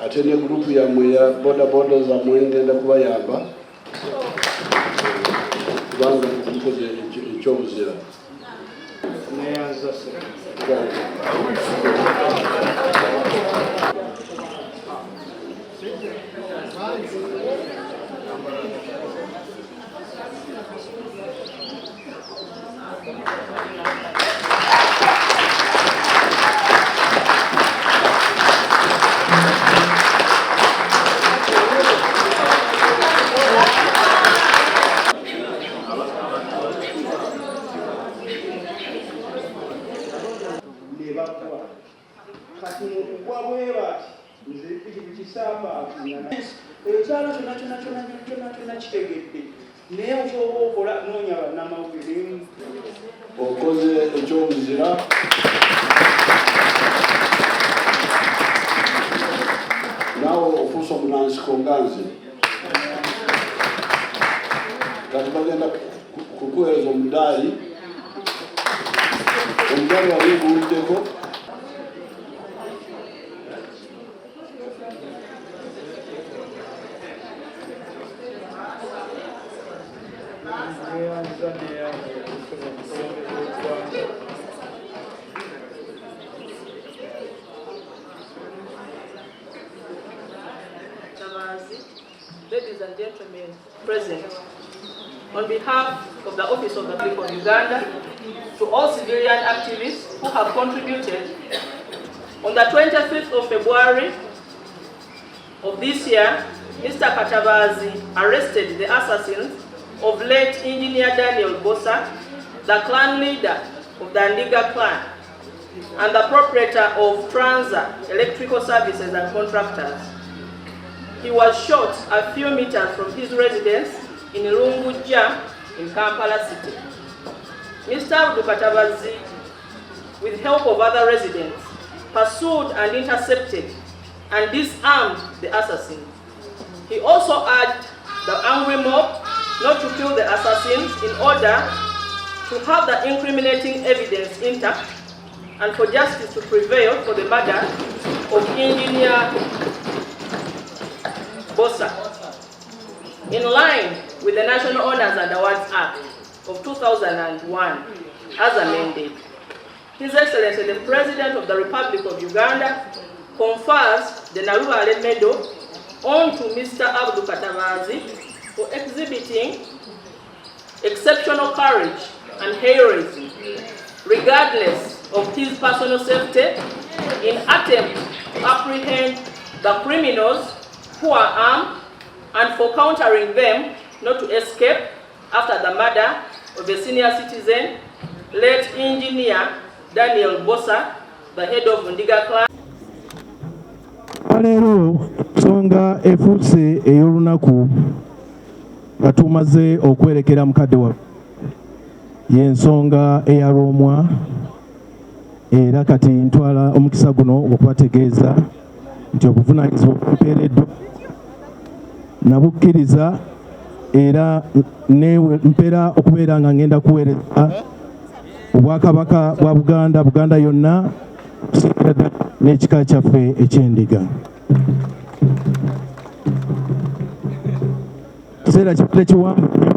ate ne group yammwe ya boda zammwe ngenda kubayamba kubanga mukoze ekyobuzira. Okoze ekyobuzira nawe ofuusa omunansiko nga nze kati bagenda kukuweereza omudaali wali guwuddeko Ladies and gentlemen present, on behalf of the Office of the People of Uganda, to all civilian activists who have contributed, on the 25th of February of this year, Mr. Katabazi arrested the assassins of late Engineer Daniel Bosa, the clan leader of the Ndiga clan, and the proprietor of Transa Electrical Services and Contractors. He was shot a few meters from his residence in Lunguja in Kampala City. Mr. Katabazi, with help of other residents, pursued and intercepted and disarmed the assassins. He also urged the angry mob not to kill the assassins in order to have the incriminating evidence intact and for justice to prevail for the murder of Engineer Bosa, in line with the National Honours and Awards Act of 2001 as amended. His Excellency the President of the Republic of Uganda confers the Narubale Medal on to Mr. Katabazi for exhibiting exceptional courage and heroism, regardless of his personal safety, in attempt to apprehend the criminals who are armed and for countering them not to escape after the murder of a senior citizen, late Engineer Daniel Bosa, the head of Ndiga clan. Alero songa efuuse ey'olunaku nga tumaze okwerekera mukadde wa y'ensonga eyalomwa era kati ntwala omukisa guno okubategeeza nti obuvunaanyizibwa obumpeereddwa nabukkiriza era mpera okubeera nga ngenda kuweereza obwakabaka bwa Buganda yonna n'ekika kyaffe eky'endiga. Kiseera kibadde kiwanvu nnyo.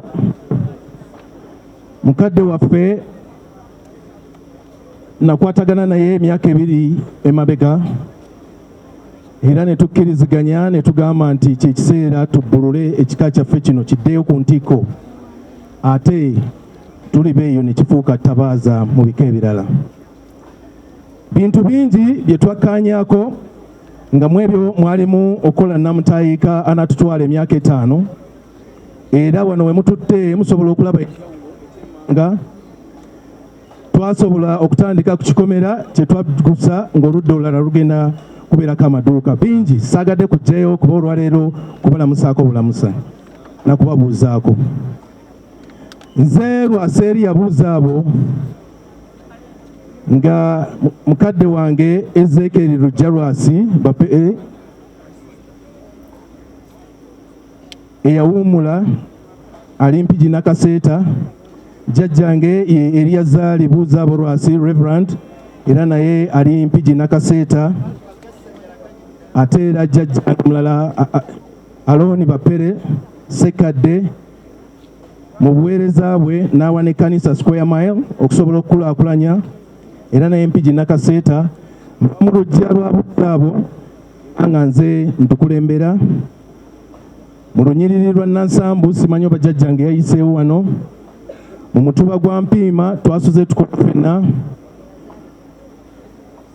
Mukadde waffe nakwatagana naye emyaka 2 emabega era ne tukkiriziganya ne tugamba nti kyekiseera tubbulule ekika kyaffe kino kiddeyo ku ntiiko ate tuliba eyo ne kifuuka ttabaaza mu bika ebirala. Bintu bingi bye twakkaanyaako nga mu ebyo mwalimu okola namutayiika anaatutwala emyaka 5 era wano we mututte musobola okulaba nga twasobola okutandika ku kikomera kye twagusa ng'oludda olulala lugenda kubeerako amaduuka. Bingi saagadde kujjayo kuba olwaleero kubalamusaako bulamusa na kubabuuzaako. Nze lwasa eri yabuuza abo nga mukadde wange Ezekiel Lujalwasi eyawummula ali Mpigi Nakaseeta, jjajjange ye Eliyazari Buuzaabo Lwasi Reverend era naye ali Mpigi Nakaseeta, ate era jjajja mulala Aloni Bapere Sekadde mu buweereza bwe n'awa n'ekkanisa Square Mile okusobola okukulaakulanya era ne MP Nakaseeta mu luggya lwa Butaabo nga nze ntukulembera mu lunyiriri lwa Nansambu simanyi oba jjajjange yayiseewo wano mu mutuba gwa Mpiima twasuze tukola ffenna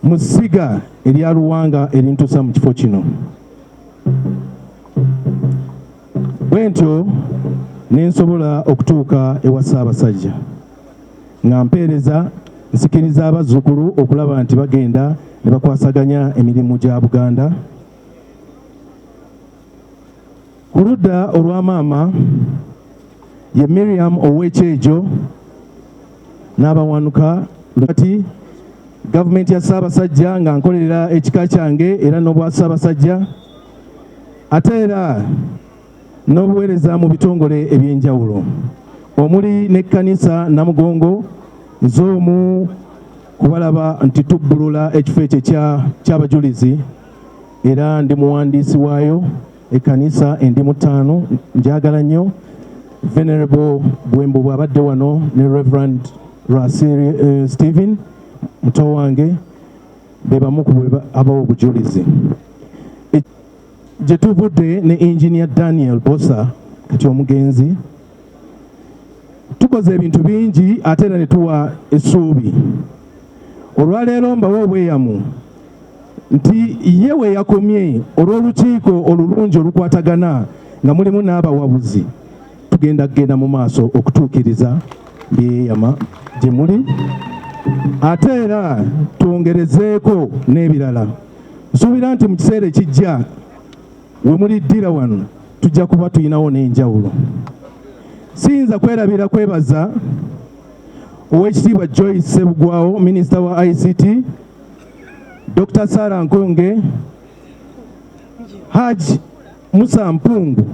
mu ssiga erya Luwanga erintuusa mu kifo kino. Bwe ntyo ne nsobola okutuuka ewa Ssaabasajja nga mpeereza nsikiriza abazzukulu okulaba nti bagenda ne bakwasaganya emirimu gya Buganda. Ku ludda olwa maama ye Miriam Owekyejo n'abawanuka kati gavumenti ya Ssaabasajja nga nkolerera ekika kyange era n'obwa Ssaabasajja ate era n'obuweereza mu bitongole eby'enjawulo omuli n'ekkanisa Namugongo z'omu kubalaba nti tubbulula ekifo ekyo ky'abajulizi era ndi muwandiisi waayo ekkanisa endi mu 5 njagala nnyo. Venerable Bwembu bw'abadde wano ne Reverend Rasiri Stephen muto wange be bamu ku abawo obujulizi. Gye tuvudde ne Engineer Daniel Bosa kati omugenzi tukoze ebintu bingi ate era ne tuwa essuubi. Olwaleero mbawa obweyamu nti ye we yakomye olw'olukiiko olulungi olukwatagana nga mulimu n'abawabuzi tugenda mu maaso okutuukiriza byeyama gye muli ate era twongerezeeko n'ebirala. Nsuubira nti mu kiseera ekijja we muliddira wano tujja kuba tuyinawo n'enjawulo. Siyinza kwerabira kwebaza Oweekitiibwa Joyce Ssebugwawo minisita wa ICT, Dr. Sarah Nkonge, Haji Musa Mpungu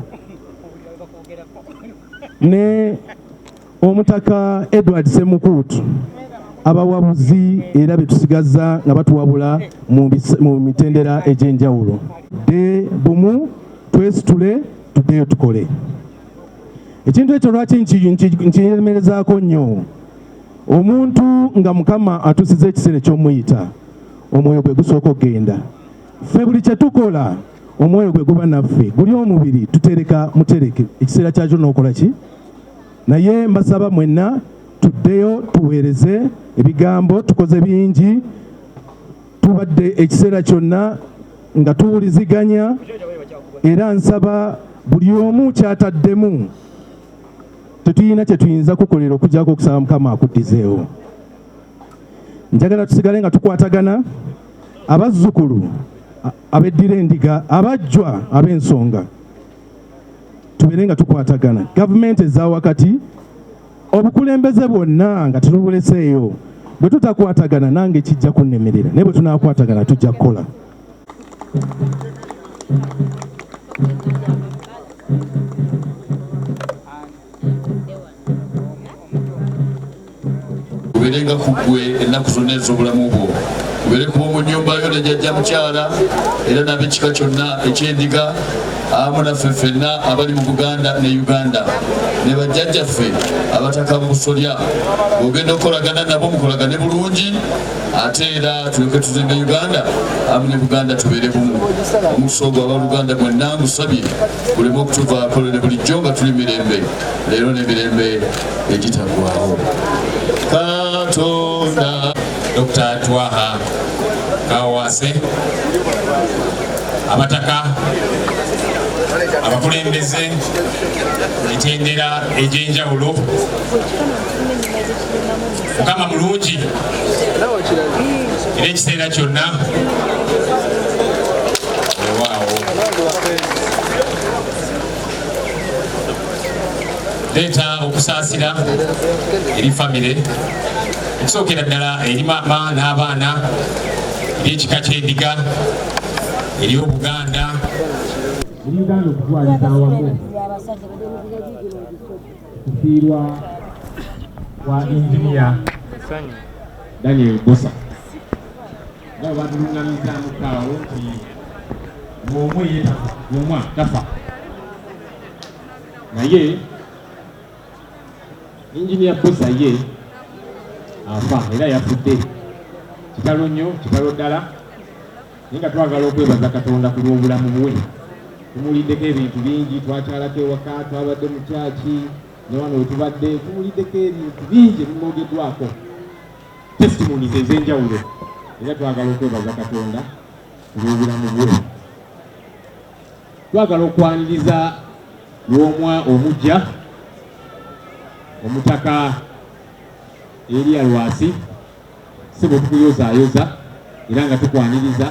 ne Omutaka Edward Semukutu abawabuzi era betusigaza nga batuwabula mu mitendera egy'enjawulo. De bumu twesitule tuddeyo tukole. Ekintu ekyo lwaki nkiremerezaako nnyo omuntu nga Mukama atusiza ekiseera eky'omuyita omwoyo gwe gusooka okgenda. Ffe buli kye tukola omwoyo gwe guba naffe, guli omubiri tutereka mutereke ekiseera kyakyo n'okola ki. Naye mbasaba mwenna tuddeyo tuweereze ebigambo tukoze bingi tubadde ekiseera kyonna nga tuwuliziganya era nsaba buli omu kyataddemu tetuyina kye tuyinza kukolera okugyako okusaba Mukama akuddizeewo. Njagala tusigale nga tukwatagana abazzukulu abeddira endiga abajjwa ab'ensonga tubeere nga tukwatagana. Gavumenti eza wakati obukulembeze bwonna nga tetubuleseeyo bwe tutakwatagana nange kijja kunnemerera naye bwe tunaakwatagana tujja kukola. Kuberenga kugwe ennaku zonna ez'obulamu bwo kubere kuba mu nnyumba yo ne jjajja mukyala era n'ab'ekika kyonna ekyendiga awamu naffe ffenna abali mu Buganda ne Uganda ne bajjajjaffe abataka mu busolya bw'ogenda okukolagana nabo mukolagane bulungi ate era tuleke tuzimbe Uganda awamu ne Buganda tubeere bumu. Omukisa ogwo abaluganda mwenna ngusabye guleme okutuvaako ne bulijjo nga tuli mirembe leero n'emirembe egitagwawo. Katonda Dr. Twaha Kawase, abataka, abakulembeze, emitendera egy'enjawulo, Mukama mulungi era ekiseera kyonna. Leeta okusaasira eri famire okusookera ddala eri maama n'abaana eri ekika ky'endiga eri Obuganda eri Uganda okutwaliza awamu okufiirwa kwa Engineer Daniel Bosa nga batulungamizaamu kaawo nti ng'omwe yeetafa ng'omwa tafa naye injiniya Bosa ye afa era yafudde kitalo nnyo kitalo ddala naye nga twagala okwebaza Katonda ku lw'obulamu bwe tumuliddeko ebintu bingi twakyalako ewaka twabadde mu kyaki ne wano wetubadde tumuliddeko ebintu bingi ebimwogeddwako testimonies ez'enjawulo era twagala okwebaza Katonda ku lw'obulamu bwe twagala okwaniriza y'omwa omujja Omutaka Elia Lwasi sebo tukuyozaayoza era nga tukwaniriza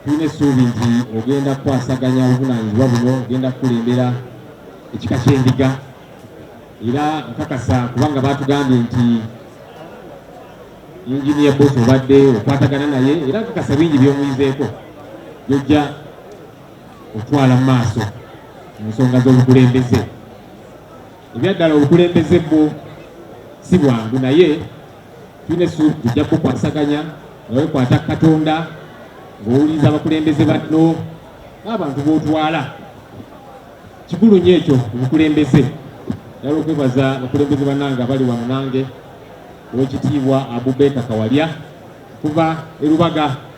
tulina essuubi nti ogenda kukwasaganya obuvunaanyizibwa buno ogenda kukulembera ekika ky'endiga era nkakasa kubanga baatugambye nti injiniya Bosa obadde okwatagana naye era nkakasa bingi by'omuyizeeko byojja otwala mu maaso mu nsonga z'obukulembeze ebyaddala obukulembeze bwo si bwangu naye tulina essuubi tujja kukwasaganya nga wekwata Katonda ng'owuliriza abakulembeze banno n'abantu b'otwala kikulu nnyo ekyo obukulembeze yala okwebaza abakulembeze bannange abali wano nange ow'ekitiibwa Abubeka Kawalya kuva e Lubaga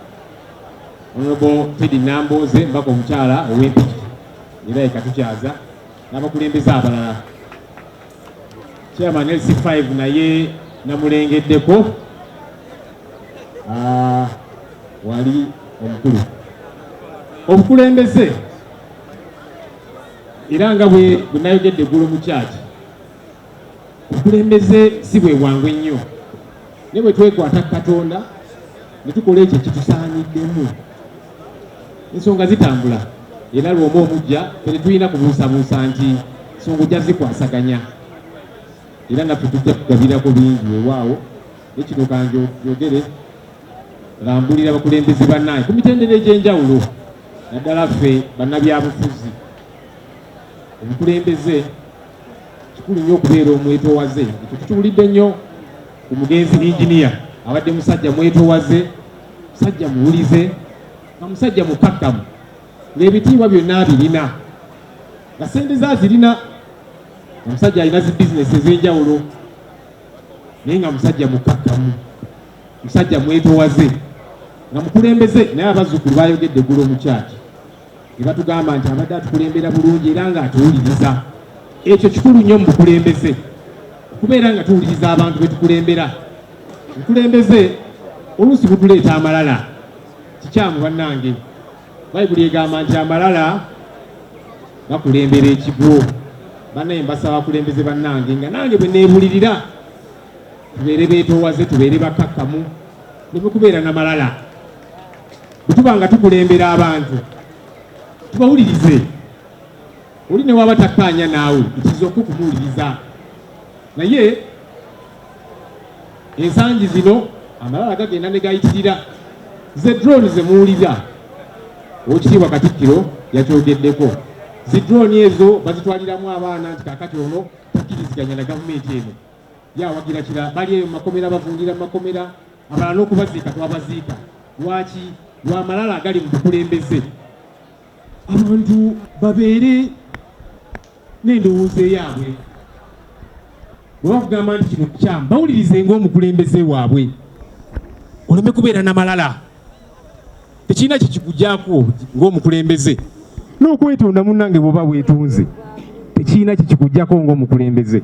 Honorable Teddy Namboze mbaka omukyala ow'empiki era ekatukyaza n'abakulembeze abalala Chairman LC5 naye namulengeddeko wali omukulu obukulembeze era nga bwe nayogedde eggulo mu kyaki obukulembeze si bwe bwangu ennyo ne bwe twekwata Katonda ne tukola ekyo ekitusaaniddemu ensonga zitambula era lw'omu omujja fere tulina kubuusabuusa nti nsonga ojja zikwasaganya era naffe tujja kugabirako bingi ewaawo nekino kanjogere lambulira abakulembeze bannaye ku mitendera egy'enjawulo naddala ffe bannabyabufuzi obukulembeze kikulu nnyo okubeera omwetowaze ekyo tukiwulidde nnyo ku mugenzi injiniya abadde musajja mwetowaze musajja muwulize nga musajja mukakkamu ng'ebitiibwa byonna abirina nga sente zazirina nga musajja alina zi bizinesi ez'enjawulo naye nga musajja mukakkamu musajja mwetowaze nga mukulembeze naye abazzukulu bayogedde eggulo mu kyaki ne batugamba nti abadde atukulembera bulungi era nga atuwuliriza ekyo kikulu nnyo mu bukulembeze okubeera nga tuwuliriza abantu be tukulembera obukulembeze oluusi butuleeta amalala kikyamu bannange bayibuli egamba nti amalala bakulembera ekigwo bannaye mbasaba abakulembeze bannange nga nange bwe neebulirira tubeere beetowaze tubeere bakakkamu ne bwekubeera n'amalala bwe tuba nga tukulembera abantu tubawulirize oli ne waba takkaanya naawe ikiza okukumuwuliriza naye ensangi zino amalala gagenda ne gayitirira ze drone ze muwulira owekitiibwa Katikkiro yakyogeddeko zi drone ezo bazitwaliramu abaana nti kaakati ono takkiriziganya na gavumenti eno yawagira kira bali eyo mu makomera bavundira mu makomera abalala n'okubaziika twabaziika lwaki lw'amalala agali mu bukulembeze abantu babeere n'endowooza eyaabwe bwe bakugamba nti kino kikyamu bawulirize ng'omukulembeze waabwe oleme kubeera n'amalala tekirina kikikuggyako ng'omukulembeze n'okwetonda munnange bw'oba weetunze tekirina kikikuggyako ng'omukulembeze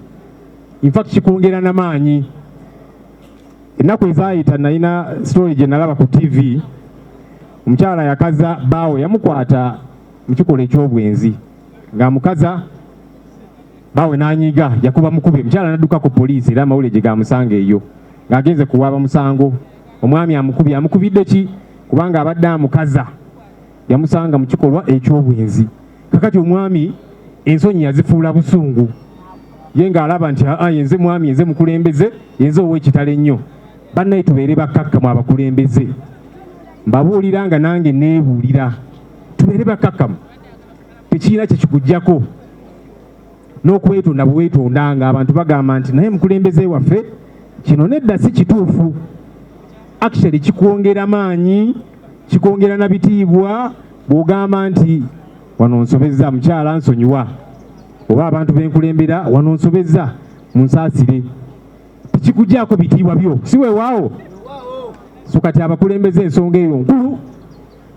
infact kikwongera n'amaanyi ennaku ezaayita nalina story gye nalaba ku TV omukyala yakaza baawe yamukwata mu kikolwa eky'obwenzi ng'amukaza baawe n'anyiga yakuba mukubi omukyala n'adduka ku poliisi era amawulire gye gamusanga eyo ng'agenze kuwaaba musango omwami amukubidde ki kubanga abadde amukaza yamusanga mu kikolwa eky'obwenzi kakati omwami ensonyi yazifuula busungu ye ng'alaba nti yenze mwami yenze mukulembeze yenze ow'ekitalo ennyo bannaye tubeere bakkakkamu abakulembeze mbabuulira nga nange neebuulira tubeere bakkakkamu tekirina kyekikuggyako n'okwetonda bwe weetonda nga abantu bagamba nti naye mukulembeze waffe kino nedda si kituufu actually kikwongera maanyi Kikwongera na bitiibwa bw'ogamba nti wano nsobezza mukyala nsonyiwa, oba abantu benkulembera wano nsobezza munsaasire. Tekikugyako bitiibwa byo, si weewaawo. So kati abakulembeze ensonga eyo nkulu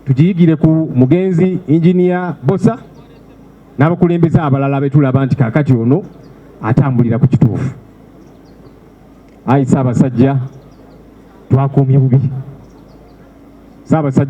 tugiyigire ku mugenzi Engineer Bosa n'abakulembeze abalala betulaba nti kaakati ono atambulira ku kituufu. Ayi Ssaabasajja twakoomye bubi. Ssaabasajja